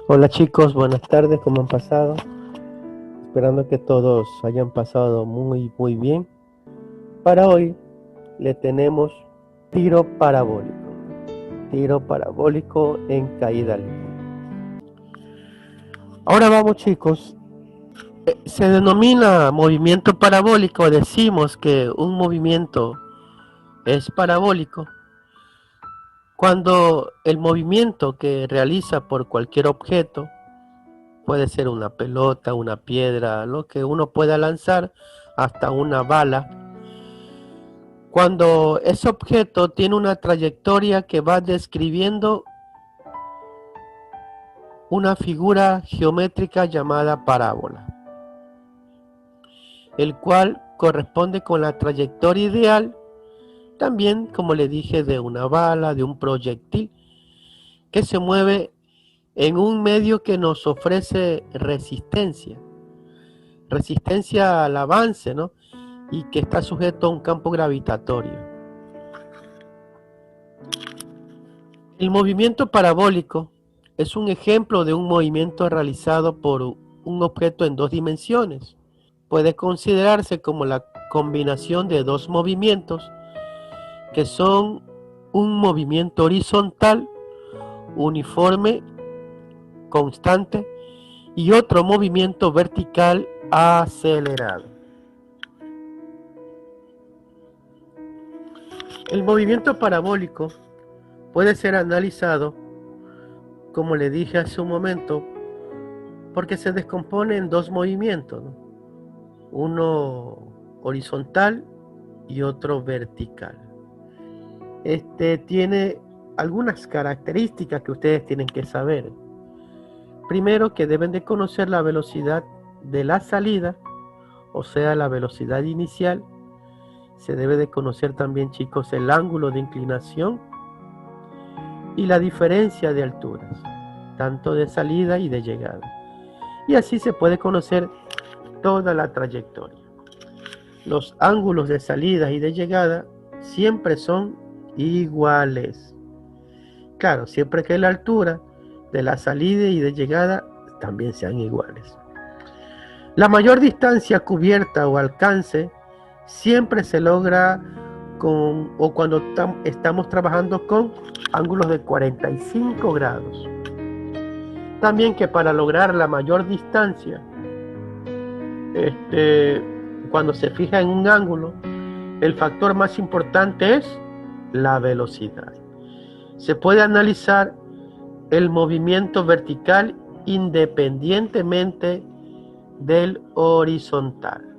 Hola chicos, buenas tardes, ¿cómo han pasado? Esperando que todos hayan pasado muy bien. Para hoy le tenemos tiro parabólico, tiro parabólico en caída libre. Ahora vamos chicos, se denomina movimiento parabólico, decimos que un movimiento es parabólico cuando el movimiento que realiza por cualquier objeto, puede ser una pelota, una piedra, lo que uno pueda lanzar, hasta una bala. Cuando ese objeto tiene una trayectoria que va describiendo una figura geométrica llamada parábola, el cual corresponde con la trayectoria ideal, también como le dije, de una bala, de un proyectil, que se mueve en un medio que nos ofrece resistencia al avance, ¿no? Y que está sujeto a un campo gravitatorio. El movimiento parabólico es un ejemplo de un movimiento realizado por un objeto en dos dimensiones. Puede considerarse como la combinación de dos movimientos que son un movimiento horizontal, uniforme, constante, y otro movimiento vertical acelerado. El movimiento parabólico puede ser analizado, como le dije hace un momento, porque se descompone en dos movimientos, ¿no? Uno horizontal y otro vertical. Tiene algunas características que ustedes tienen que saber. Primero, que deben de conocer la velocidad de la salida, o sea, la velocidad inicial. Se debe de conocer también, chicos, el ángulo de inclinación y la diferencia de alturas, tanto de salida y de llegada. Y así se puede conocer toda la trayectoria. Los ángulos de salida y de llegada siempre son iguales. Claro, siempre que la altura de la salida y de llegada también sean iguales. La mayor distancia cubierta o alcance siempre se logra cuando estamos trabajando con ángulos de 45 grados. También que para lograr la mayor distancia, cuando se fija en un ángulo, el factor más importante es la velocidad. Se puede analizar el movimiento vertical independientemente del horizontal.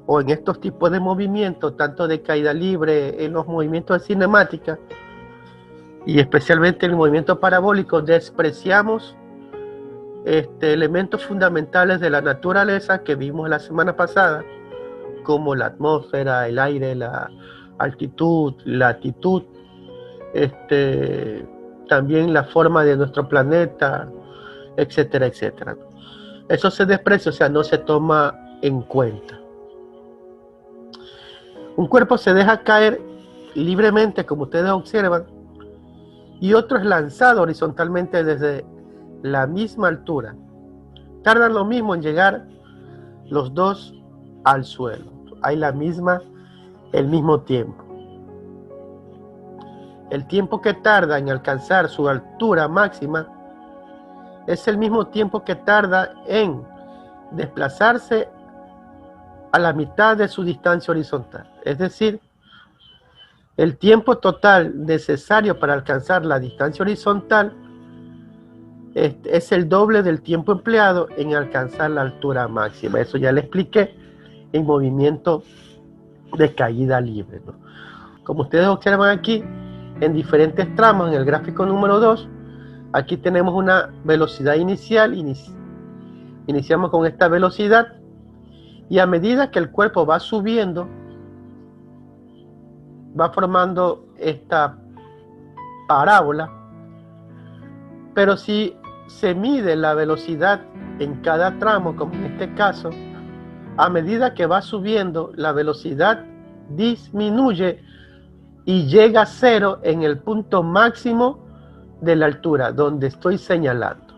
O en estos tipos de movimientos, tanto de caída libre, en los movimientos de cinemática y especialmente en el movimiento parabólico, despreciamos elementos fundamentales de la naturaleza que vimos la semana pasada, como la atmósfera, el aire, la altitud, latitud, también la forma de nuestro planeta, etcétera, etcétera. Eso se desprecia, o sea, no se toma en cuenta. Un cuerpo se deja caer libremente, como ustedes observan, y otro es lanzado horizontalmente desde la misma altura. Tardan lo mismo en llegar los dos al suelo. Hay el mismo tiempo. El tiempo que tarda en alcanzar su altura máxima es el mismo tiempo que tarda en desplazarse a la mitad de su distancia horizontal. Es decir, el tiempo total necesario para alcanzar la distancia horizontal es el doble del tiempo empleado en alcanzar la altura máxima. Eso ya le expliqué en movimiento de caída libre, ¿no? Como ustedes observan aquí, en diferentes tramos, en el gráfico número 2, aquí tenemos una velocidad inicial. Iniciamos con esta velocidad y a medida que el cuerpo va subiendo, va formando esta parábola. Pero si se mide la velocidad en cada tramo, como en este caso, a medida que va subiendo, la velocidad disminuye y llega a cero en el punto máximo de la altura donde estoy señalando.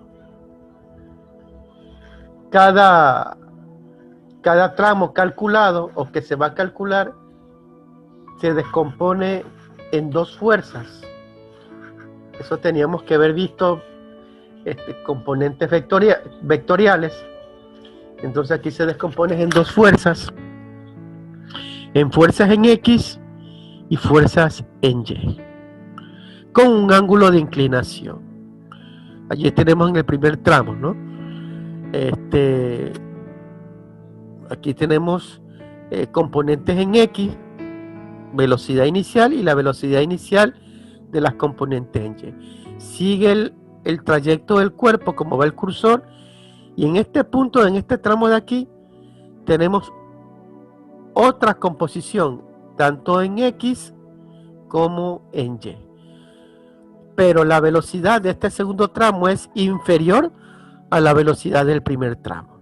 Cada tramo calculado o que se va a calcular se descompone en dos fuerzas. Eso teníamos que haber visto componentes vectoriales. Entonces aquí se descompone en dos fuerzas, en fuerzas en X y fuerzas en Y, con un ángulo de inclinación. Allí tenemos en el primer tramo, ¿no? Aquí tenemos componentes en X, velocidad inicial y la velocidad inicial de las componentes en Y. Sigue el trayecto del cuerpo como va el cursor, y en este punto, en este tramo de aquí, tenemos otra composición, tanto en X como en Y. Pero la velocidad de este segundo tramo es inferior a la velocidad del primer tramo.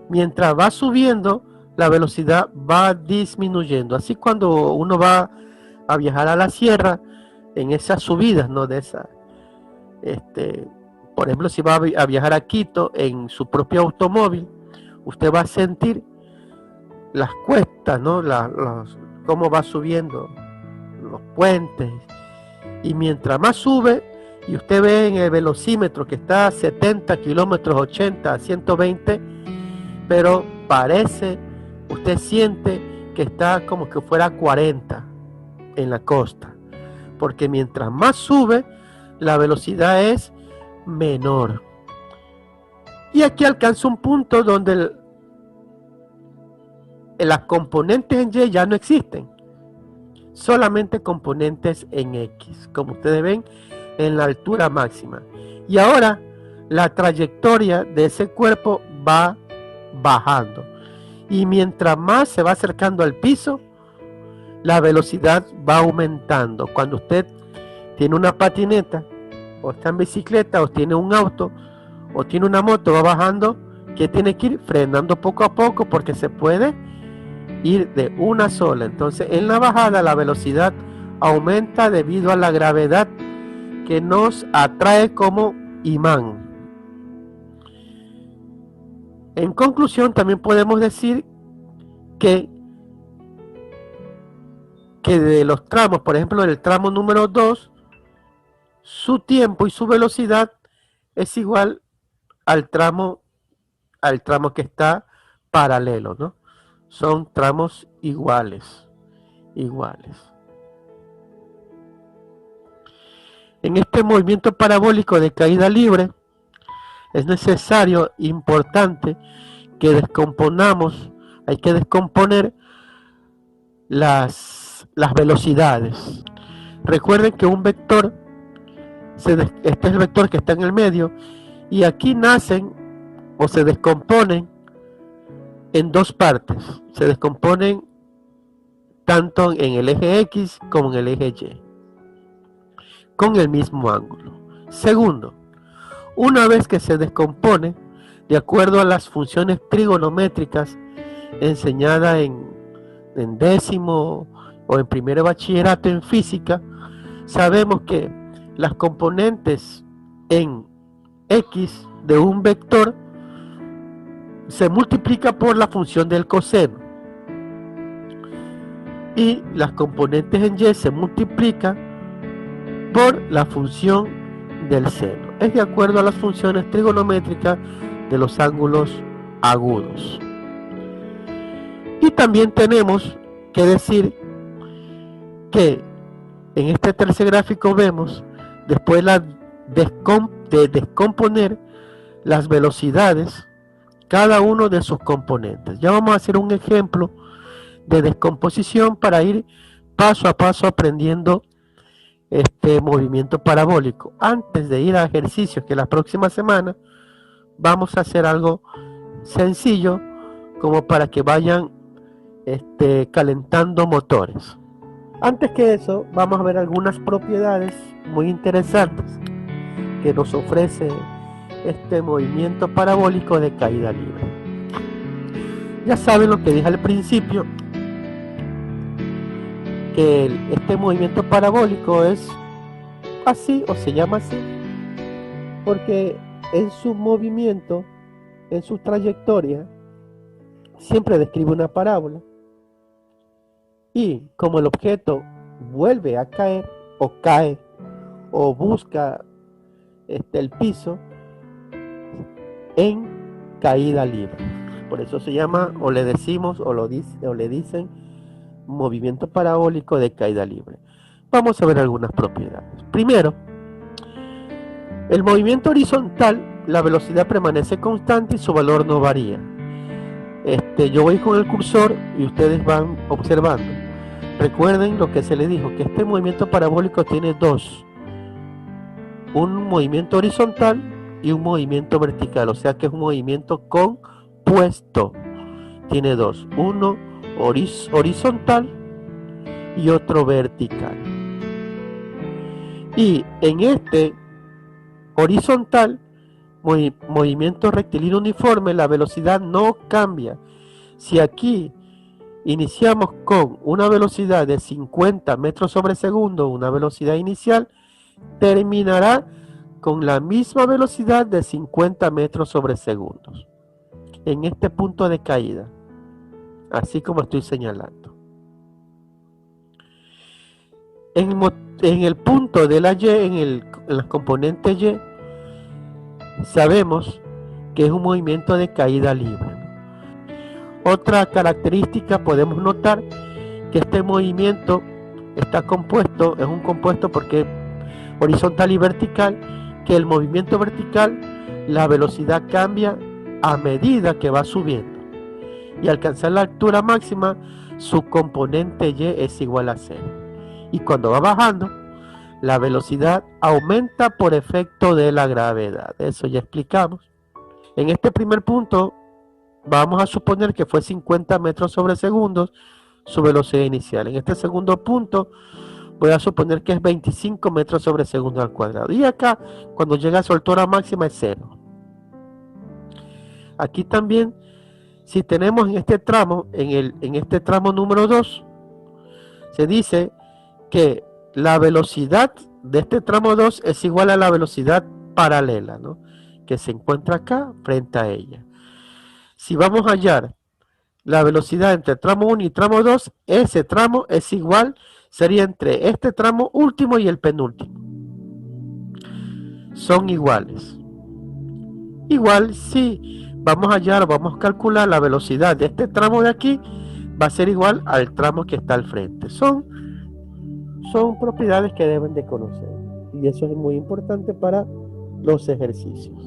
Mientras va subiendo, la velocidad va disminuyendo. Así cuando uno va a viajar a la sierra, en esas subidas, ¿no? De esa, por ejemplo, si va a viajar a Quito en su propio automóvil, usted va a sentir las cuestas, ¿no? Cómo va subiendo los puentes. Y mientras más sube, y usted ve en el velocímetro que está a 70 kilómetros, 80, 120, pero usted siente que está como que fuera 40 en la costa, porque mientras más sube, la velocidad es menor. Y aquí alcanza un punto donde las componentes en Y ya no existen, solamente componentes en X, como ustedes ven en la altura máxima. Y ahora la trayectoria de ese cuerpo va bajando, y mientras más se va acercando al piso, la velocidad va aumentando. Cuando usted tiene una patineta, o está en bicicleta, o tiene un auto, o tiene una moto, va bajando, que tiene que ir frenando poco a poco, porque se puede ir de una sola. Entonces en la bajada la velocidad aumenta debido a la gravedad que nos atrae como imán. En conclusión, también podemos decir que de los tramos, por ejemplo, en el tramo número 2, su tiempo y su velocidad es igual al tramo que está paralelo, ¿no? Son tramos iguales. En este movimiento parabólico de caída libre es necesario, importante, que descomponamos, hay que descomponer las velocidades. Recuerden que un vector, este es el vector que está en el medio, y aquí nacen o se descomponen en dos partes. Se descomponen tanto en el eje X como en el eje Y, con el mismo ángulo. Segundo, una vez que se descompone, de acuerdo a las funciones trigonométricas enseñadas en décimo o en primer bachillerato en física, sabemos que las componentes en X de un vector se multiplica por la función del coseno, y las componentes en Y se multiplican por la función del seno. Es de acuerdo a las funciones trigonométricas de los ángulos agudos. Y también tenemos que decir que en este tercer gráfico vemos, después de descomponer las velocidades, cada uno de sus componentes. Ya vamos a hacer un ejemplo de descomposición para ir paso a paso aprendiendo este movimiento parabólico. Antes de ir a ejercicios que la próxima semana vamos a hacer algo sencillo como para que vayan calentando motores. Antes que eso, vamos a ver algunas propiedades muy interesantes que nos ofrece este movimiento parabólico de caída libre. Ya saben lo que dije al principio, que este movimiento parabólico es así o se llama así porque en su movimiento, en su trayectoria, siempre describe una parábola. Y como el objeto vuelve a caer o cae o busca el piso en caída libre. Por eso se llama, o le decimos, o le dicen movimiento parabólico de caída libre. Vamos a ver algunas propiedades. Primero, el movimiento horizontal, la velocidad permanece constante y su valor no varía. Yo voy con el cursor y ustedes van observando. Recuerden lo que se les dijo, que este movimiento parabólico tiene dos. Un movimiento horizontal y un movimiento vertical, o sea que es un movimiento compuesto. Tiene dos, uno horizontal y otro vertical. Y en este horizontal, movimiento rectilíneo uniforme, la velocidad no cambia. Si aquí iniciamos con una velocidad de 50 metros sobre segundo, una velocidad inicial, terminará con la misma velocidad de 50 metros sobre segundos en este punto de caída, así como estoy señalando. En el punto de la Y, en la componente Y, sabemos que es un movimiento de caída libre. Otra característica, podemos notar que este movimiento está compuesto, es un compuesto porque horizontal y vertical, que el movimiento vertical, la velocidad cambia a medida que va subiendo y al alcanzar la altura máxima, su componente Y es igual a 0. Y cuando va bajando, la velocidad aumenta por efecto de la gravedad. Eso ya explicamos. En este primer punto, vamos a suponer que fue 50 metros sobre segundos su velocidad inicial. En este segundo punto, voy a suponer que es 25 metros sobre segundo al cuadrado. Y acá, cuando llega a su altura máxima, es 0. Aquí también, si tenemos en este tramo, en este tramo número 2, se dice que la velocidad de este tramo 2 es igual a la velocidad paralela, ¿no?, que se encuentra acá frente a ella. Si vamos a hallar la velocidad entre tramo 1 y tramo 2, ese tramo es igual, sería entre este tramo último y el penúltimo. Son iguales. Igual si vamos a hallar, vamos a calcular la velocidad de este tramo de aquí, va a ser igual al tramo que está al frente. Son propiedades que deben de conocer. Y eso es muy importante para los ejercicios.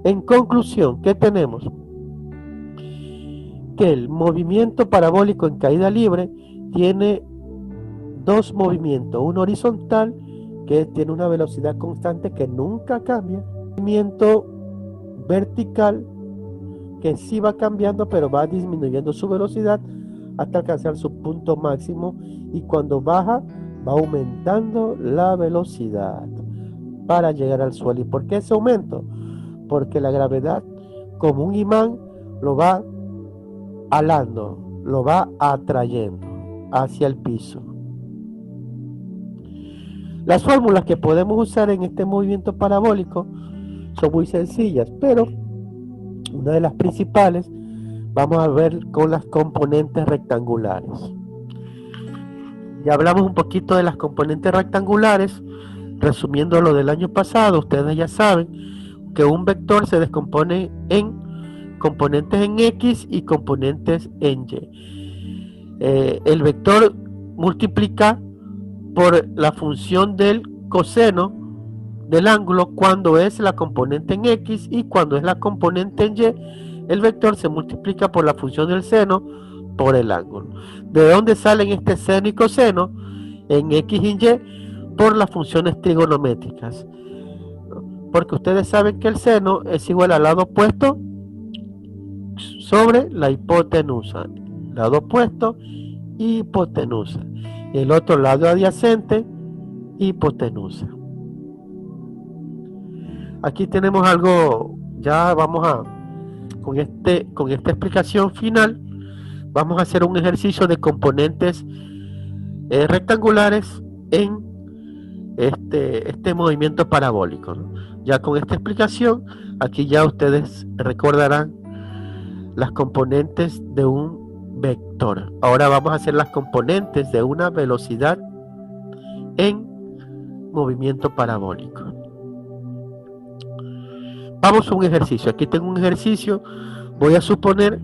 En conclusión, ¿qué tenemos? Que el movimiento parabólico en caída libre tiene dos movimientos, uno horizontal que tiene una velocidad constante que nunca cambia, movimiento vertical que sí va cambiando pero va disminuyendo su velocidad hasta alcanzar su punto máximo, y cuando baja va aumentando la velocidad para llegar al suelo. ¿Y por qué ese aumento? Porque la gravedad, como un imán, lo va alando, lo va atrayendo hacia el piso. Las fórmulas que podemos usar en este movimiento parabólico son muy sencillas, pero una de las principales vamos a ver con las componentes rectangulares. Ya hablamos un poquito de las componentes rectangulares, resumiendo lo del año pasado. Ustedes ya saben que un vector se descompone en componentes en X y componentes en Y. El vector multiplica por la función del coseno del ángulo cuando es la componente en X, y cuando es la componente en Y, el vector se multiplica por la función del seno por el ángulo. ¿De dónde salen este seno y coseno? En X y Y por las funciones trigonométricas. Porque ustedes saben que el seno es igual al lado opuesto sobre la hipotenusa. Lado opuesto, hipotenusa. Y el otro lado adyacente, hipotenusa. Aquí tenemos algo, ya vamos a, con esta explicación final, vamos a hacer un ejercicio de componentes rectangulares en este movimiento parabólico, ¿no? Ya con esta explicación, aquí ya ustedes recordarán las componentes de un vector. Ahora vamos a hacer las componentes de una velocidad en movimiento parabólico. Vamos a un ejercicio. Aquí tengo un ejercicio. Voy a suponer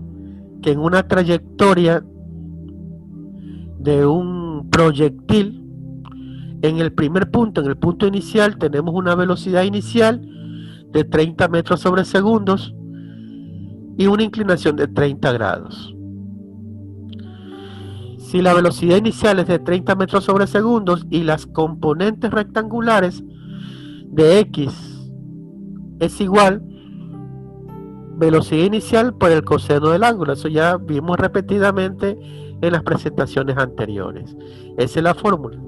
que en una trayectoria de un proyectil, en el primer punto, en el punto inicial, tenemos una velocidad inicial de 30 metros sobre segundos y una inclinación de 30 grados. Si la velocidad inicial es de 30 metros sobre segundos y las componentes rectangulares de X es igual velocidad inicial por el coseno del ángulo. Eso ya vimos repetidamente en las presentaciones anteriores. Esa es la fórmula.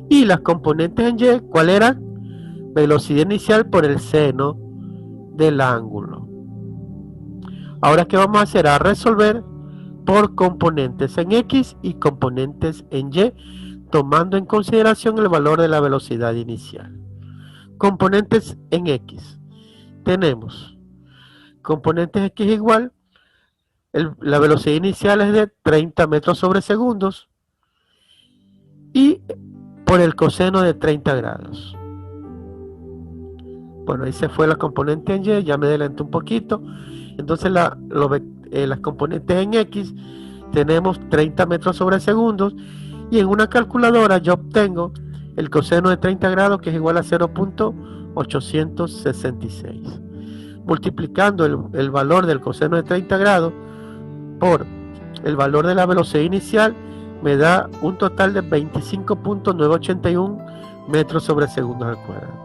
Y las componentes en Y, ¿cuál era? Velocidad inicial por el seno del ángulo. Ahora, ¿qué vamos a hacer? A resolver por componentes en X y componentes en Y, tomando en consideración el valor de la velocidad inicial. Componentes en X. Tenemos componentes X igual, la velocidad inicial es de 30 metros sobre segundos y por el coseno de 30 grados. Bueno, ahí se fue la componente en Y, ya me adelanté un poquito. Entonces las componentes en X tenemos 30 metros sobre segundos y en una calculadora yo obtengo el coseno de 30 grados, que es igual a 0.866. Multiplicando el valor del coseno de 30 grados por el valor de la velocidad inicial, me da un total de 25.981 metros sobre segundos al cuadrado.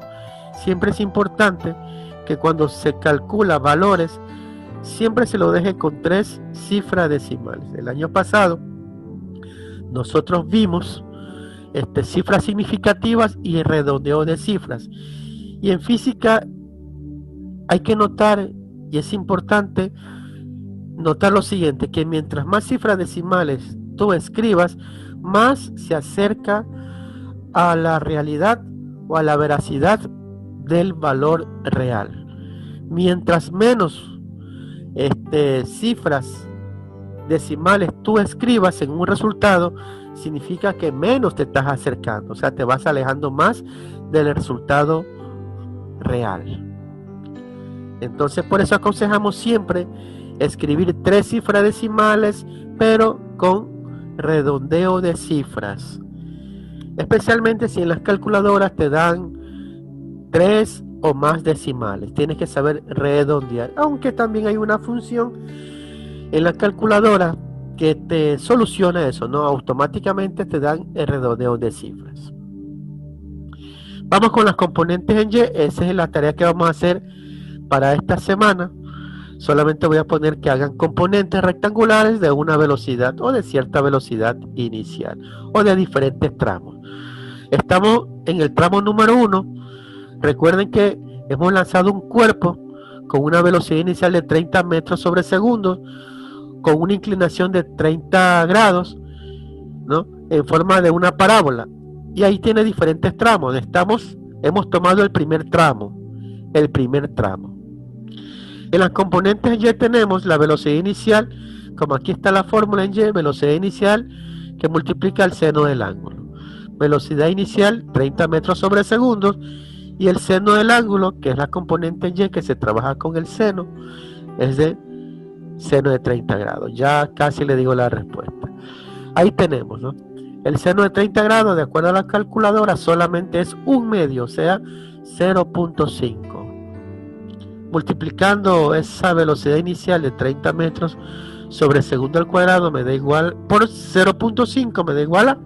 Siempre es importante que cuando se calcula valores, siempre se lo deje con 3 cifras decimales. El año pasado nosotros vimos cifras significativas y redondeo de cifras. Y en física hay que notar, y es importante notar lo siguiente, que mientras más cifras decimales tú escribas, más se acerca a la realidad o a la veracidad del valor real. Mientras menos cifras decimales tú escribas en un resultado, significa que menos te estás acercando, o sea, te vas alejando más del resultado real. Entonces, por eso aconsejamos siempre escribir 3 cifras decimales, pero con redondeo de cifras. Especialmente si en las calculadoras te dan 3 o más decimales. Tienes que saber redondear. Aunque también hay una función en la calculadora que te soluciona eso, ¿no? Automáticamente te dan el redondeo de cifras. Vamos con las componentes en Y. Esa es la tarea que vamos a hacer para esta semana. Solamente voy a poner que hagan componentes rectangulares de una velocidad o de cierta velocidad inicial o de diferentes tramos. Estamos en el tramo número 1. Recuerden que hemos lanzado un cuerpo con una velocidad inicial de 30 metros sobre segundo, con una inclinación de 30 grados, ¿no? En forma de una parábola. Y ahí tiene diferentes tramos. Hemos tomado el primer tramo. En las componentes en Y tenemos la velocidad inicial, como aquí está la fórmula en Y, velocidad inicial que multiplica el seno del ángulo. Velocidad inicial 30 metros sobre segundos y el seno del ángulo, que es la componente en Y que se trabaja con el seno, es de seno de 30 grados. Ya casi le digo la respuesta. Ahí tenemos, ¿no? El seno de 30 grados, de acuerdo a la calculadora, solamente es 1/2, o sea, 0.5. Multiplicando esa velocidad inicial de 30 metros sobre segundo al cuadrado me da igual, por 0.5 me da igual a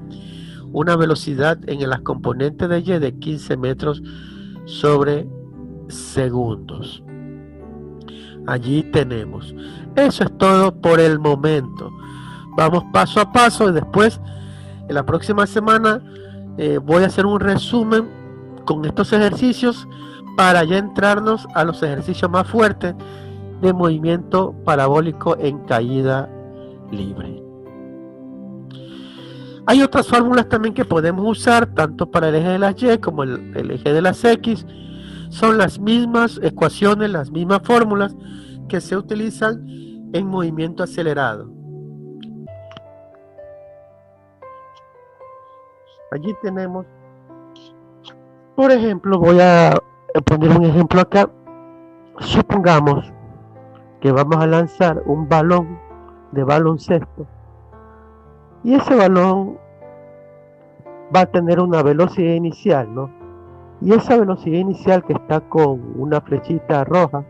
una velocidad en las componentes de Y de 15 metros sobre segundos. Allí tenemos. Eso es todo por el momento. Vamos paso a paso y después en la próxima semana voy a hacer un resumen con estos ejercicios para ya entrarnos a los ejercicios más fuertes de movimiento parabólico en caída libre. Hay otras fórmulas también que podemos usar, tanto para el eje de las Y como el eje de las X. Son las mismas ecuaciones, las mismas fórmulas que se utilizan en movimiento acelerado. Allí tenemos, por ejemplo, voy a poner un ejemplo acá. Supongamos que vamos a lanzar un balón de baloncesto y ese balón va a tener una velocidad inicial, ¿no? Y esa velocidad inicial que está con una flechita roja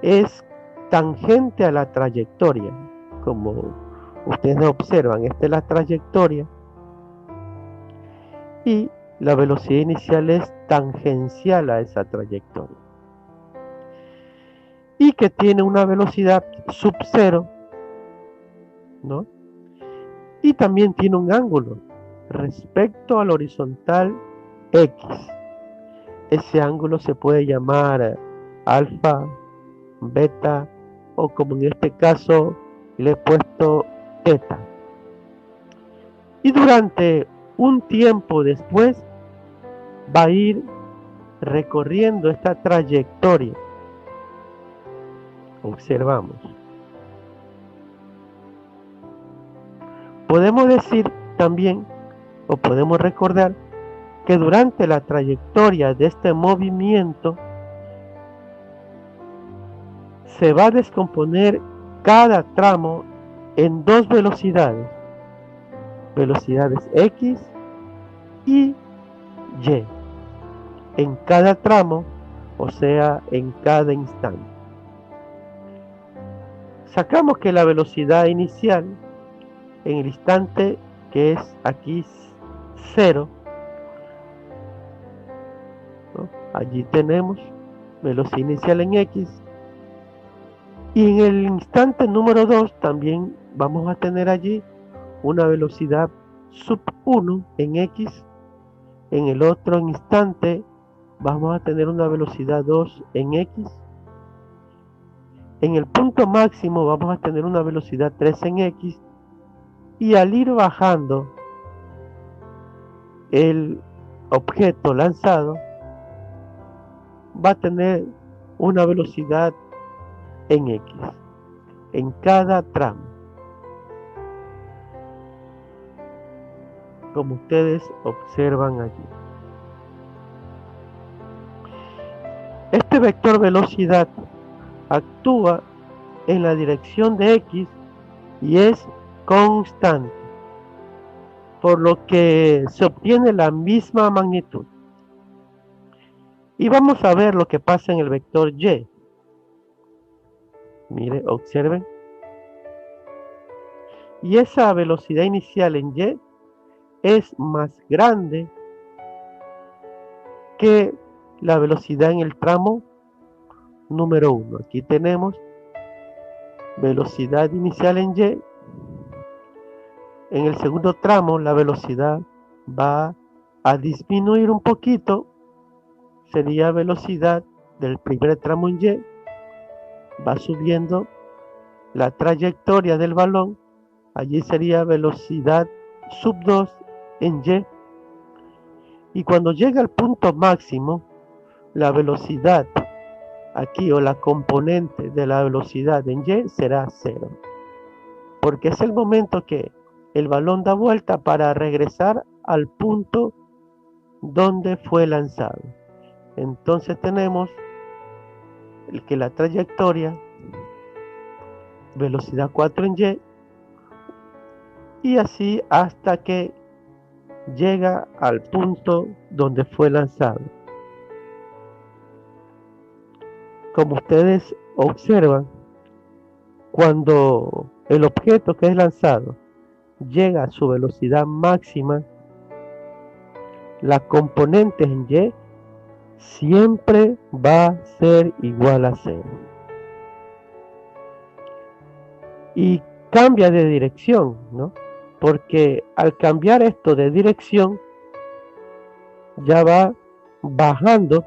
es tangente a la trayectoria. Como ustedes observan, esta es la trayectoria y la velocidad inicial es tangencial a esa trayectoria. Y que tiene una velocidad sub cero, ¿no? Y también tiene un ángulo respecto al horizontal X. Ese ángulo se puede llamar alfa, beta, o como en este caso le he puesto teta. Y durante un tiempo después va a ir recorriendo esta trayectoria. Observamos. Podemos decir también, o podemos recordar, que durante la trayectoria de este movimiento se va a descomponer cada tramo en dos velocidades, velocidades X y Y, en cada tramo, o sea, en cada instante. Sacamos que la velocidad inicial en el instante que es aquí 0, ¿no? Allí tenemos velocidad inicial en X, y en el instante número 2 también vamos a tener allí una velocidad sub 1 en X. En el otro instante vamos a tener una velocidad 2 en X. En el punto máximo vamos a tener una velocidad 3 en X. Y al ir bajando el objeto lanzado va a tener una velocidad en X en cada tramo, como ustedes observan allí. Este vector velocidad actúa en la dirección de X y es constante, por lo que se obtiene la misma magnitud. Y vamos a ver lo que pasa en el vector Y. Mire, observen. Y esa velocidad inicial en Y es más grande que la velocidad en el tramo número 1. Aquí tenemos velocidad inicial en Y. En el segundo tramo la velocidad va a disminuir un poquito. Sería velocidad del primer tramo en Y. Va subiendo la trayectoria del balón. Allí sería velocidad sub 2 en Y. Y cuando llega al punto máximo, la velocidad aquí, o la componente de la velocidad en Y, será 0. Porque es el momento que el balón da vuelta para regresar al punto donde fue lanzado. Entonces tenemos que la trayectoria, velocidad 4 en Y, y así hasta que llega al punto donde fue lanzado. Como ustedes observan, cuando el objeto que es lanzado llega a su velocidad máxima, la componente en Y siempre va a ser igual a 0. Y cambia de dirección, ¿no? Porque al cambiar esto de dirección, ya va bajando,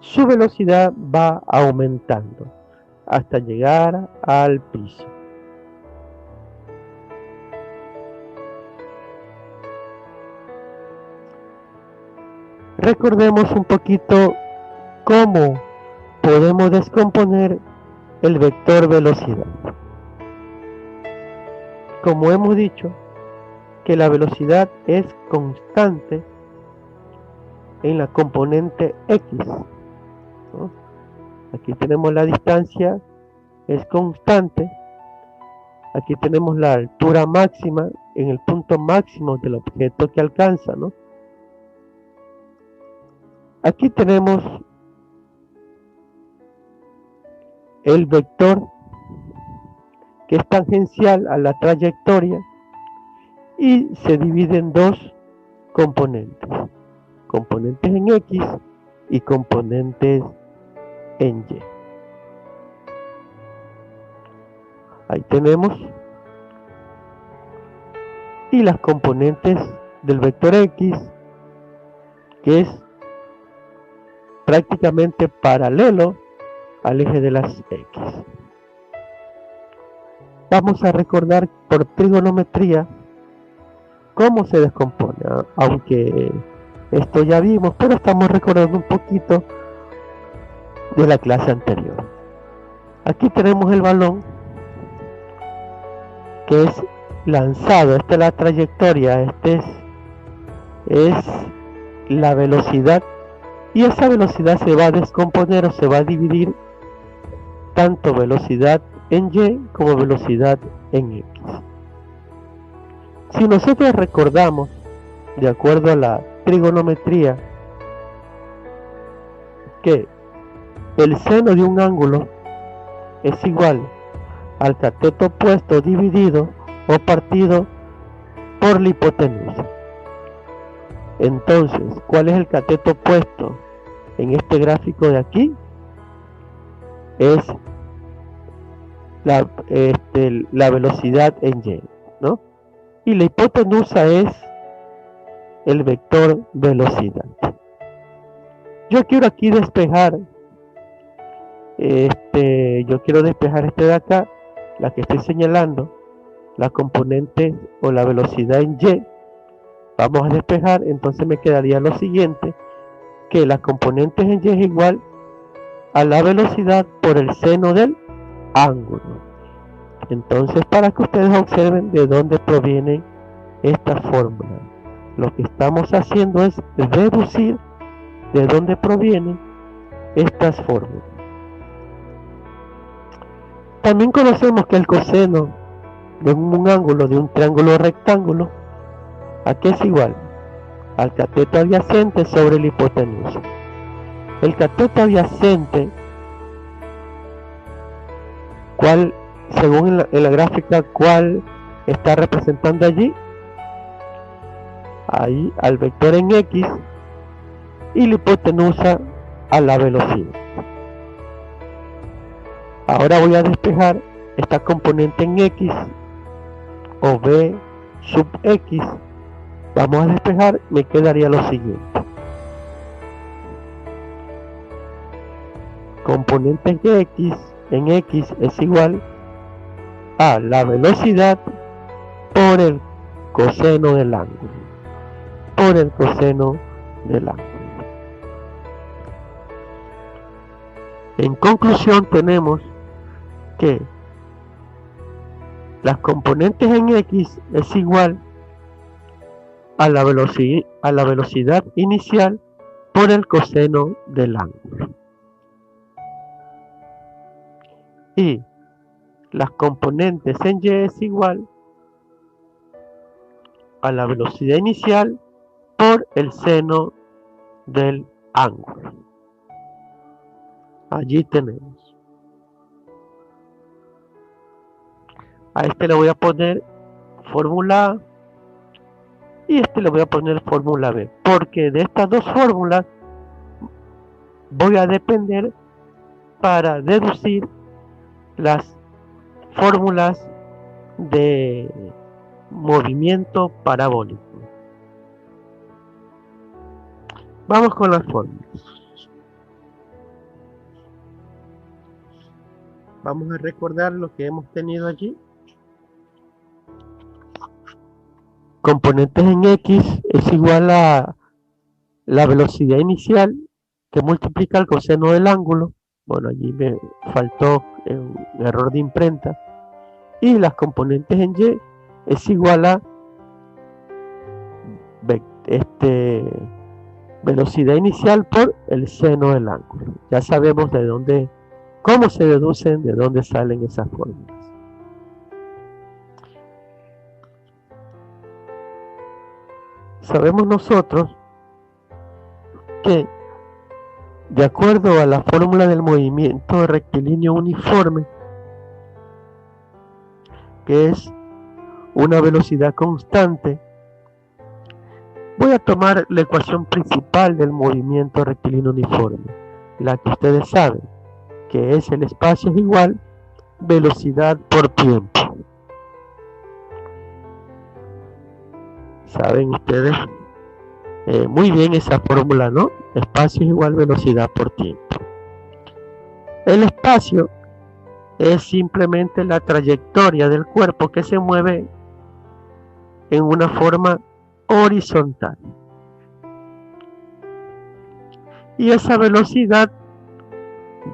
su velocidad va aumentando hasta llegar al piso. recordemos un poquito cómo podemos descomponer el vector velocidad. Como hemos dicho, que la velocidad es constante en la componente X, ¿no? Aquí tenemos la distancia, es constante. Aquí tenemos la altura máxima en el punto máximo del objeto que alcanza, ¿no? Aquí tenemos el vector que es tangencial a la trayectoria y se divide en dos componentes. Componentes en X y componentes en Y. Ahí tenemos. Y las componentes del vector X, que es prácticamente paralelo al eje de las X. Vamos a recordar por trigonometría cómo se descompone, aunque esto ya vimos, pero estamos recordando un poquito de la clase anterior. Aquí tenemos el balón que es lanzado, esta es la trayectoria, es la velocidad, y esa velocidad se va a descomponer o se va a dividir tanto velocidad en Y como velocidad en X. Si nosotros recordamos, de acuerdo a la trigonometría, que el seno de un ángulo es igual al cateto opuesto dividido o partido por la hipotenusa. Entonces, ¿cuál es el cateto opuesto en este gráfico de aquí? Es la velocidad en Y, ¿no? Y la hipotenusa es el vector velocidad. Yo quiero aquí despejar yo quiero despejar este de acá, la que estoy señalando, la componente o la velocidad en Y. Vamos a despejar, entonces me quedaría lo siguiente, que la componente en Y es igual a la velocidad por el seno del ángulo. Entonces, para que ustedes observen de dónde proviene esta fórmula, lo que estamos haciendo es deducir de dónde provienen estas fórmulas. También conocemos que el coseno de un ángulo de un triángulo rectángulo, ¿a qué es igual? Al cateto adyacente sobre la hipotenusa. El cateto adyacente, ¿cuál, según en la gráfica, cuál está representando allí? Ahí al vector en X y la hipotenusa a la velocidad. Ahora voy a despejar esta componente en X o B sub X. Vamos a despejar, me quedaría lo siguiente. Componente en X es igual a la velocidad por el coseno del ángulo. Por el coseno del ángulo. En conclusión tenemos que las componentes en X es igual a la velocidad inicial por el coseno del ángulo. Y las componentes en Y es igual a la velocidad inicial por el seno del ángulo. Allí tenemos. A este le voy a poner fórmula A y este le voy a poner fórmula B, porque de estas dos fórmulas voy a depender para deducir las fórmulas de movimiento parabólico. Vamos con las fórmulas. Vamos a recordar lo que hemos tenido allí. Componentes en X es igual a la velocidad inicial que multiplica el coseno del ángulo. Bueno, allí me faltó un error de imprenta. Y las componentes en y es igual a velocidad inicial por el seno del ángulo. Ya sabemos de dónde, cómo se deducen, de dónde salen esas fórmulas. Sabemos nosotros que, de acuerdo a la fórmula del movimiento rectilíneo uniforme, que es una velocidad constante, voy a tomar la ecuación principal del movimiento rectilíneo uniforme, la que ustedes saben, que es el espacio es igual velocidad por tiempo. Saben ustedes muy bien esa fórmula, ¿no? Espacio es igual velocidad por tiempo. El espacio es simplemente la trayectoria del cuerpo que se mueve en una forma horizontal. Y esa velocidad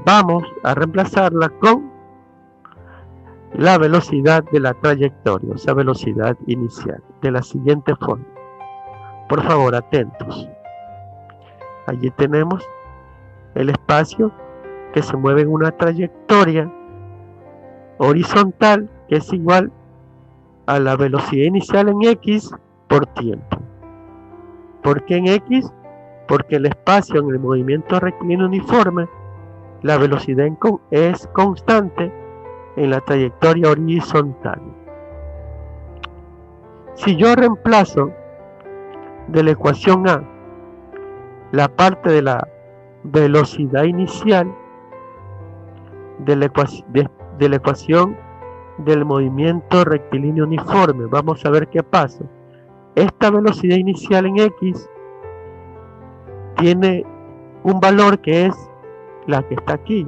vamos a reemplazarla con la velocidad de la trayectoria, esa velocidad inicial, de la siguiente forma. Por favor, atentos. Allí tenemos el espacio que se mueve en una trayectoria horizontal que es igual a la velocidad inicial en x por tiempo. ¿Por qué en x? Porque el espacio en el movimiento rectilíneo uniforme, la velocidad es constante en la trayectoria horizontal. Si yo reemplazo de la ecuación A la parte de la velocidad inicial de la ecuación del movimiento rectilíneo uniforme, vamos a ver qué pasa. Esta velocidad inicial en x tiene un valor que es la que está aquí,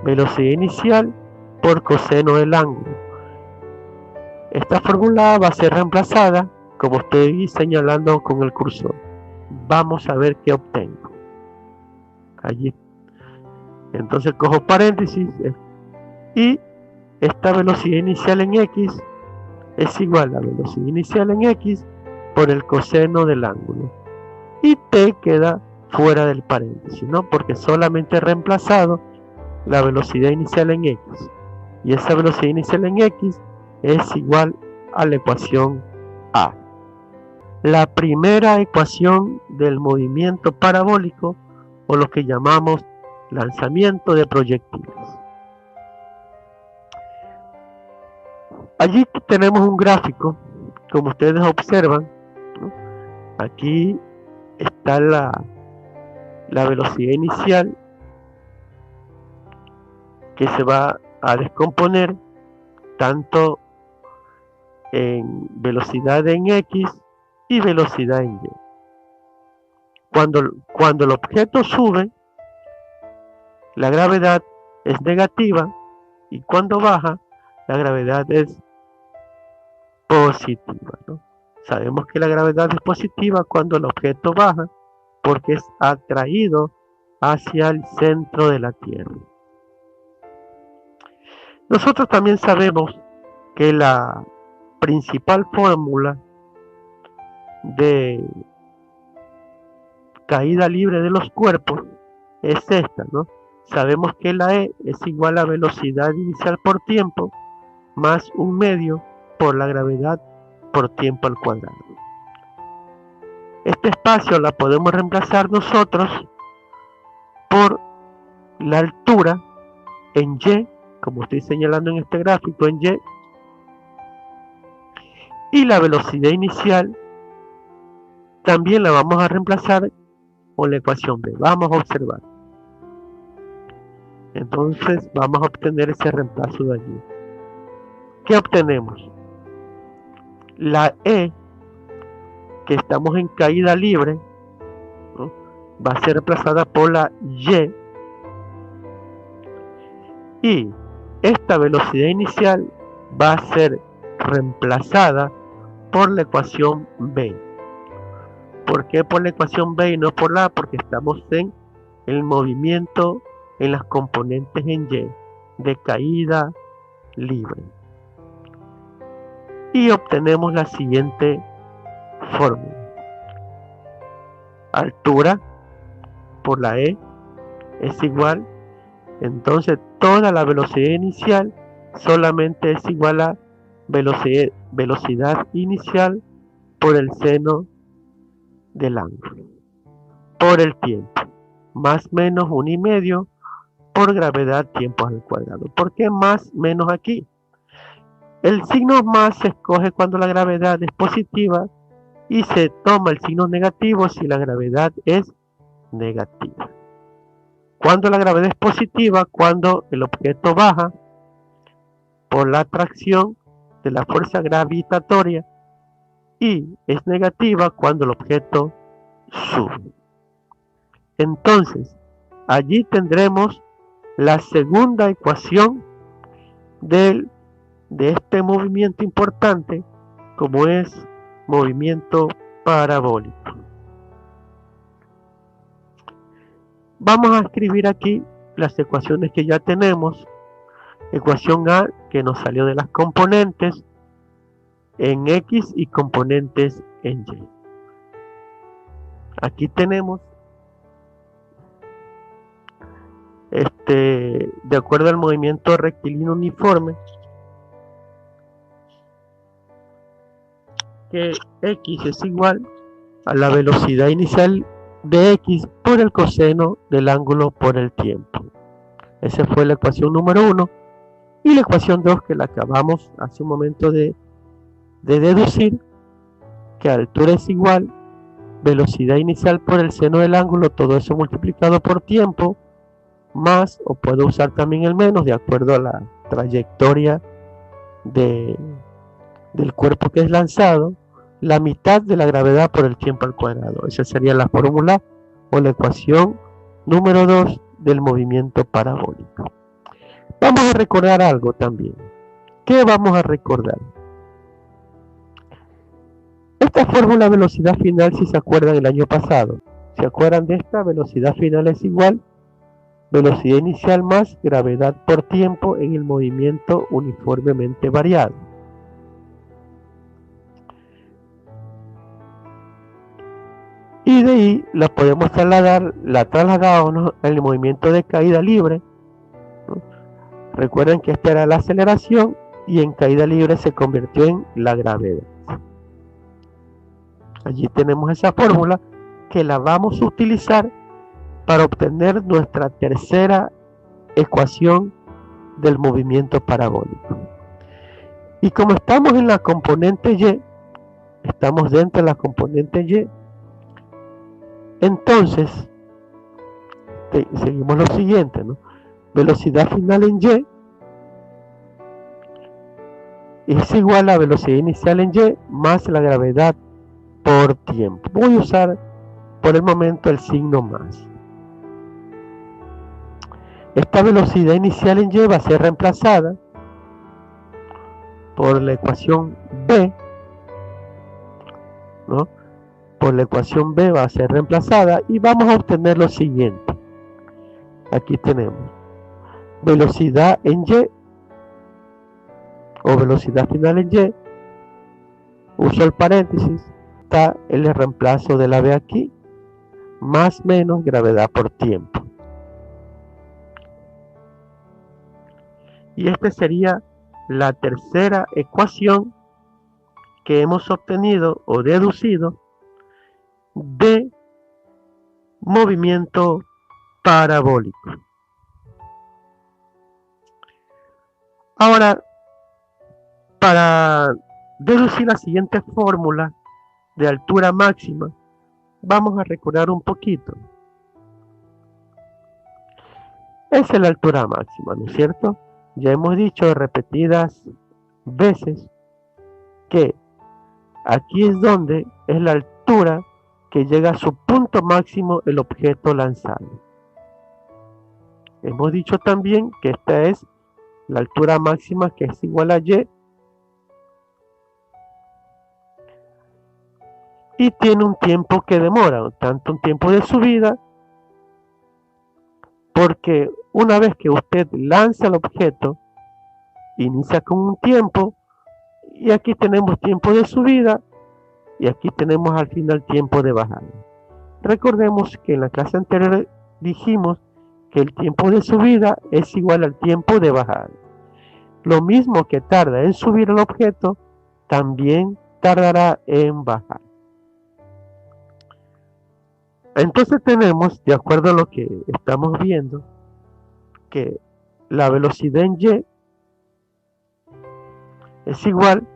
velocidad inicial por coseno del ángulo. Esta fórmula va a ser reemplazada como estoy señalando con el cursor. Vamos a ver qué obtengo. Allí. Entonces cojo paréntesis y esta velocidad inicial en x es igual a la velocidad inicial en x por el coseno del ángulo. Y t queda fuera del paréntesis, ¿no? Porque solamente he reemplazado la velocidad inicial en x. Y esa velocidad inicial en x es igual a la ecuación A. La primera ecuación del movimiento parabólico, o lo que llamamos lanzamiento de proyectiles. Allí tenemos un gráfico, como ustedes observan, ¿no? Aquí está la velocidad inicial que se va a descomponer tanto en velocidad en x y velocidad en y. Cuando el objeto sube, la gravedad es negativa, y cuando baja, la gravedad es positiva, ¿no? Sabemos que la gravedad es positiva cuando el objeto baja, porque es atraído hacia el centro de la Tierra. Nosotros también sabemos que la principal fórmula de caída libre de los cuerpos es esta, ¿no? Sabemos que la E es igual a velocidad inicial por tiempo más un medio por la gravedad por tiempo al cuadrado. Este espacio la podemos reemplazar nosotros por la altura en y, como estoy señalando en este gráfico, en y la velocidad inicial también la vamos a reemplazar con la ecuación B. Vamos a observar. Entonces vamos a obtener ese reemplazo de allí. ¿Qué obtenemos? La E, que estamos en caída libre, ¿no?, va a ser reemplazada por la y esta velocidad inicial va a ser reemplazada por la ecuación B. ¿Por qué por la ecuación B y no por la A? Porque estamos en el movimiento en las componentes en Y, de caída libre. Y obtenemos la siguiente fórmula. Altura por la E es igual, entonces toda la velocidad inicial solamente es igual a velocidad inicial por el seno del ángulo, por el tiempo, más menos 1,5 por gravedad tiempo al cuadrado. ¿Por qué más menos aquí? El signo más se escoge cuando la gravedad es positiva y se toma el signo negativo si la gravedad es negativa. Cuando la gravedad es positiva, cuando el objeto baja por la atracción de la fuerza gravitatoria, y es negativa cuando el objeto sube. Entonces, allí tendremos la segunda ecuación de este movimiento importante, como es movimiento parabólico. Vamos a escribir aquí las ecuaciones que ya tenemos. Ecuación A, que nos salió de las componentes en X y componentes en Y. Aquí tenemos, de acuerdo al movimiento rectilíneo uniforme, que X es igual a la velocidad inicial de X por el coseno del ángulo por el tiempo. Esa fue la ecuación número 1. Y la ecuación 2, que la acabamos hace un momento de deducir, que altura es igual velocidad inicial por el seno del ángulo, todo eso multiplicado por tiempo, más, o puedo usar también el menos, de acuerdo a la trayectoria del cuerpo que es lanzado, la mitad de la gravedad por el tiempo al cuadrado. Esa sería la fórmula o la ecuación número 2 del movimiento parabólico. Vamos a recordar algo también. ¿Qué vamos a recordar? Esta fórmula velocidad final, si se acuerdan el año pasado, ¿se acuerdan de esta? Velocidad final es igual velocidad inicial más gravedad por tiempo en el movimiento uniformemente variado. Y de ahí la podemos trasladar, la trasladamos al movimiento de caída libre, ¿no? Recuerden que esta era la aceleración y en caída libre se convirtió en la gravedad. Allí tenemos esa fórmula que la vamos a utilizar para obtener nuestra tercera ecuación del movimiento parabólico. Y como estamos en la componente Y, estamos dentro de la componente Y, entonces seguimos lo siguiente, ¿no? Velocidad final en Y es igual a velocidad inicial en Y más la gravedad por tiempo. Voy a usar por el momento el signo más. Esta velocidad inicial en Y va a ser reemplazada por la ecuación B, ¿no? Por la ecuación B va a ser reemplazada y vamos a obtener lo siguiente. Aquí tenemos velocidad en Y o velocidad final en Y. Uso el paréntesis. Está el reemplazo de la B aquí, más menos gravedad por tiempo. Y esta sería la tercera ecuación que hemos obtenido o deducido de movimiento parabólico. Ahora, para deducir la siguiente fórmula de altura máxima, vamos a recordar un poquito. Esa es la altura máxima, ¿no es cierto? Ya hemos dicho repetidas veces que aquí es donde es la altura que llega a su punto máximo el objeto lanzado. Hemos dicho también que esta es la altura máxima, que es igual a Y y tiene un tiempo que demora, tanto un tiempo de subida, porque una vez que usted lanza el objeto, inicia con un tiempo, y aquí tenemos tiempo de subida, y aquí tenemos al final tiempo de bajada. Recordemos que en la clase anterior dijimos que el tiempo de subida es igual al tiempo de bajada. Lo mismo que tarda en subir el objeto, también tardará en bajar. Entonces tenemos, de acuerdo a lo que estamos viendo, que la velocidad en y es igual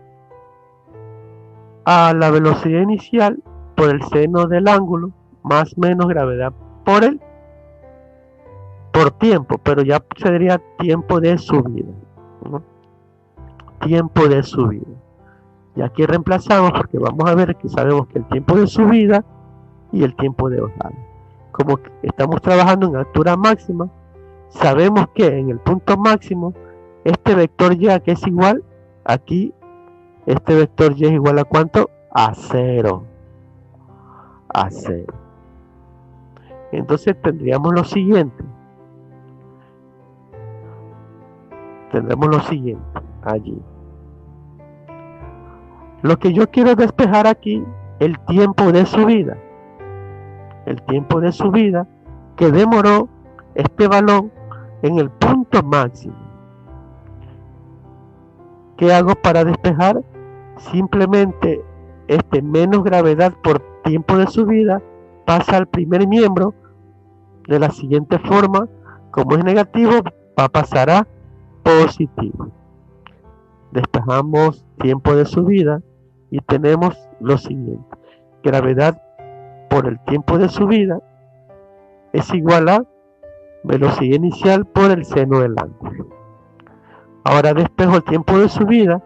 a la velocidad inicial por el seno del ángulo más menos gravedad por tiempo, pero ya sería tiempo de subida, ¿no? Tiempo de subida. Y aquí reemplazamos porque vamos a ver que sabemos que el tiempo de subida y el tiempo de bajada. Como estamos trabajando en altura máxima, sabemos que en el punto máximo, este vector y que es igual, aquí, este vector y es igual a ¿cuánto? A 0. A 0. Entonces tendríamos lo siguiente. Tendremos lo siguiente allí. Lo que yo quiero despejar aquí, el tiempo de subida. El tiempo de subida que demoró este balón en el punto máximo. ¿Qué hago para despejar? Simplemente este menos gravedad por tiempo de subida pasa al primer miembro de la siguiente forma. Como es negativo, va a pasar a positivo. Despejamos tiempo de subida y tenemos lo siguiente. Gravedad por el tiempo de subida es igual a velocidad inicial por el seno del ángulo. Ahora despejo el tiempo de subida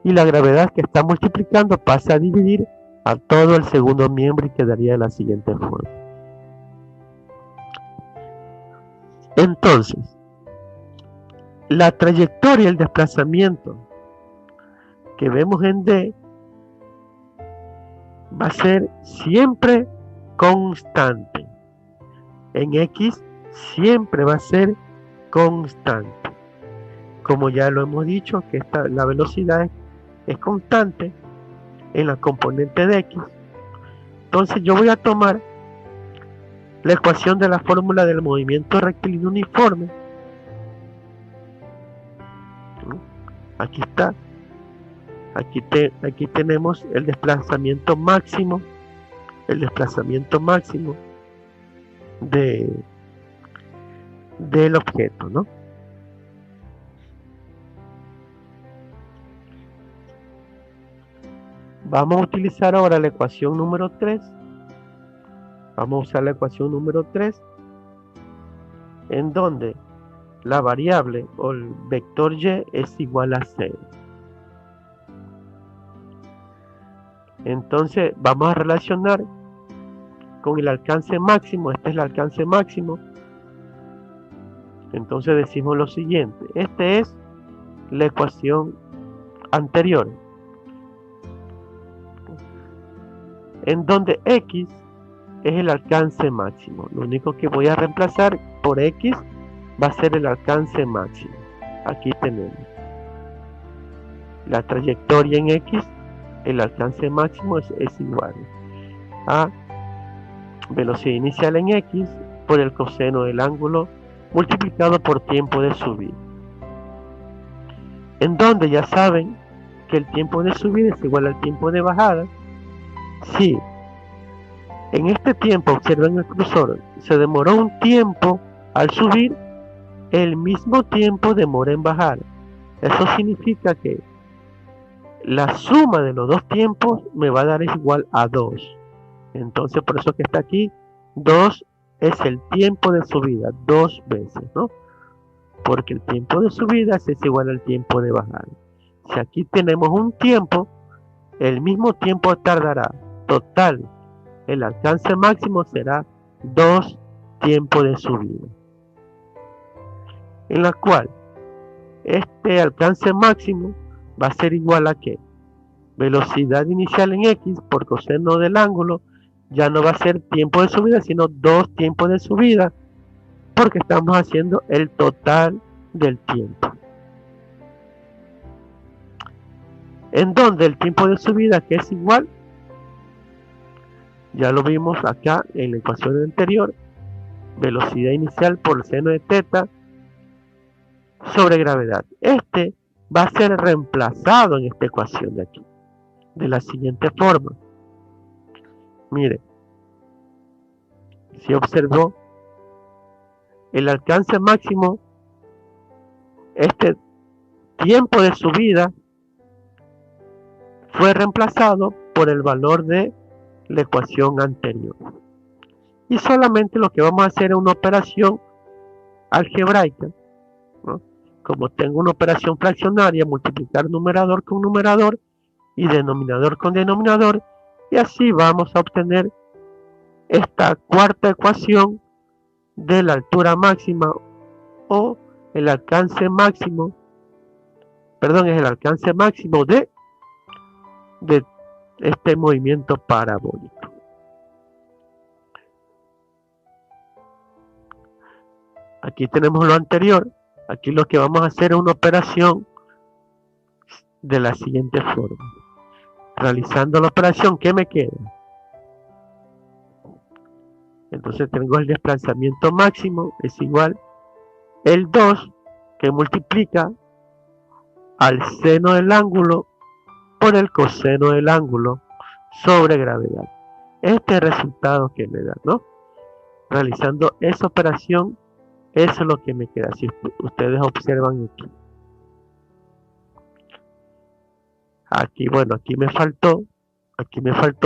y la gravedad que está multiplicando pasa a dividir a todo el segundo miembro y quedaría de la siguiente forma. Entonces, la trayectoria, el desplazamiento que vemos en D va a ser siempre constante. En X siempre va a ser constante. Como ya lo hemos dicho, que la velocidad es constante en la componente de X. Entonces yo voy a tomar la ecuación de la fórmula del movimiento rectilíneo uniforme. Aquí está. Aquí tenemos el desplazamiento máximo. El desplazamiento máximo del objeto, ¿no? Vamos a utilizar ahora la ecuación número 3. Vamos a usar la ecuación número 3, en donde la variable o el vector y es igual a 0. Entonces vamos a relacionar con el alcance máximo. Este es el alcance máximo. Entonces decimos lo siguiente. Esta es la ecuación anterior, en donde X es el alcance máximo. Lo único que voy a reemplazar por X va a ser el alcance máximo. Aquí tenemos la trayectoria en X. El alcance máximo es igual a velocidad inicial en X por el coseno del ángulo multiplicado por tiempo de subida. En donde ya saben que el tiempo de subida es igual al tiempo de bajada. Si en este tiempo, observen el cursor, se demoró un tiempo al subir, el mismo tiempo demora en bajar. Eso significa que la suma de los dos tiempos me va a dar igual a 2. Entonces, por eso que está aquí, 2 es el tiempo de subida, 2 veces, ¿no? Porque el tiempo de subida es igual al tiempo de bajada. Si aquí tenemos un tiempo, el mismo tiempo tardará total. El alcance máximo será 2 tiempos de subida. En la cual este alcance máximo va a ser igual a ¿qué? velocidad inicial en X por coseno del ángulo ya no va a ser tiempo de subida, sino 2 tiempos de subida, porque estamos haciendo el total del tiempo. En donde el tiempo de subida, que es igual, ya lo vimos acá en la ecuación anterior, velocidad inicial por seno de teta sobre gravedad. Este va a ser reemplazado en esta ecuación de aquí, de la siguiente forma. Mire, si observó, el alcance máximo, este tiempo de subida fue reemplazado por el valor de la ecuación anterior. Y solamente lo que vamos a hacer es una operación algebraica, ¿no? Como tengo una operación fraccionaria, multiplicar numerador con numerador y denominador con denominador, y así vamos a obtener esta cuarta ecuación de la altura máxima o el alcance máximo, perdón, es el alcance máximo de este movimiento parabólico. Aquí tenemos lo anterior. Aquí lo que vamos a hacer es una operación de la siguiente forma. Realizando la operación, ¿qué me queda? Entonces tengo el desplazamiento máximo es igual el 2 que multiplica al seno del ángulo por el coseno del ángulo sobre gravedad. Este es el resultado que me da, ¿no? Realizando esa operación, eso es lo que me queda. Si ustedes observan aquí, bueno, aquí me faltó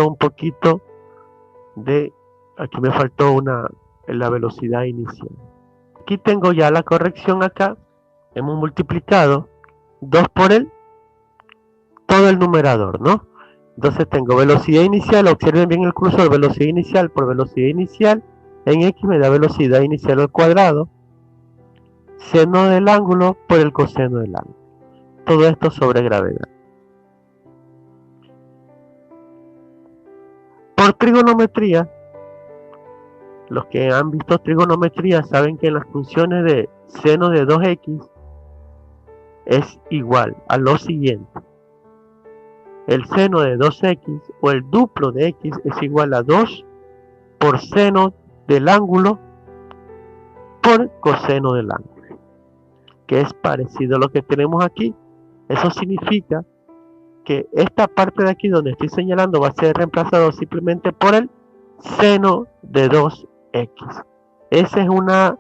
un poquito de, aquí me faltó la velocidad inicial. Aquí tengo ya la corrección acá. Hemos multiplicado 2 por todo el numerador, ¿no? Entonces tengo velocidad inicial, observen bien el cursor, velocidad inicial por velocidad inicial, en X me da velocidad inicial al cuadrado, seno del ángulo por el coseno del ángulo. Todo esto sobre gravedad. Por trigonometría, los que han visto trigonometría saben que las funciones de seno de 2x es igual a lo siguiente. El seno de 2x o el duplo de x es igual a 2 por seno del ángulo por coseno del ángulo, que es parecido a lo que tenemos aquí. Eso significa que esta parte de aquí donde estoy señalando va a ser reemplazado simplemente por el seno de 2x. Esa es una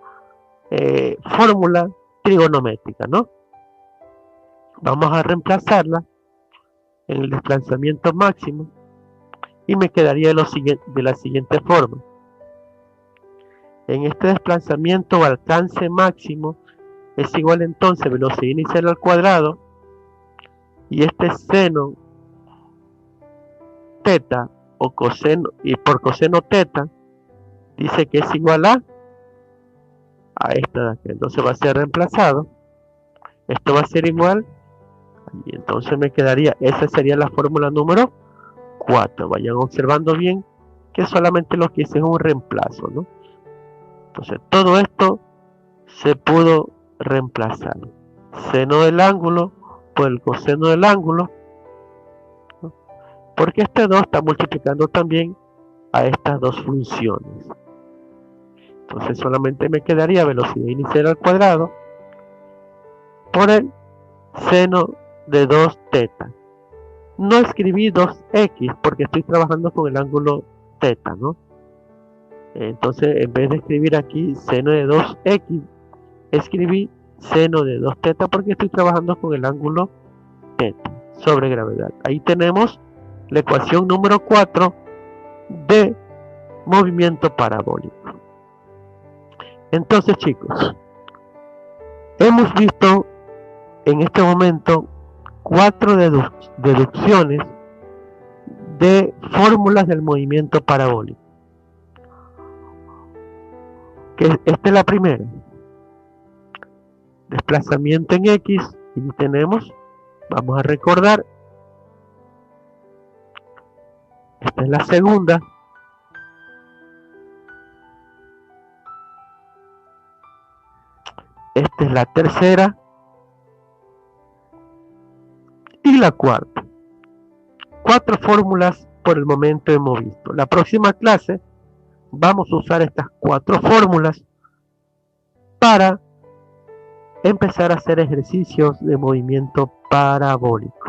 fórmula trigonométrica, ¿no? Vamos a reemplazarla en el desplazamiento máximo y me quedaría de la siguiente forma. En este desplazamiento alcance máximo es igual entonces velocidad inicial al cuadrado y este seno teta o coseno, y por coseno teta dice que es igual a esta de aquí. Entonces va a ser reemplazado, esto va a ser igual, y entonces me quedaría, esa sería la fórmula número 4. Vayan observando bien que solamente lo que hice es un reemplazo, ¿no? Entonces todo esto se pudo reemplazar. Seno del ángulo por el coseno del ángulo, ¿no? Porque este 2 está multiplicando también a estas dos funciones. Entonces solamente me quedaría velocidad inicial al cuadrado por el seno de 2 teta. No escribí 2x porque estoy trabajando con el ángulo teta, ¿no? Entonces en vez de escribir aquí seno de 2x, escribí seno de 2 teta porque estoy trabajando con el ángulo teta sobre gravedad. Ahí tenemos la ecuación número 4 de movimiento parabólico. Entonces, chicos, hemos visto en este momento 4 deducciones de fórmulas del movimiento parabólico. Que esta es la primera. Desplazamiento en X, y tenemos, vamos a recordar, Esta es la segunda. Esta es la tercera. Y la cuarta. 4 fórmulas por el momento hemos visto. La próxima clase vamos a usar estas 4 fórmulas para empezar a hacer ejercicios de movimiento parabólico.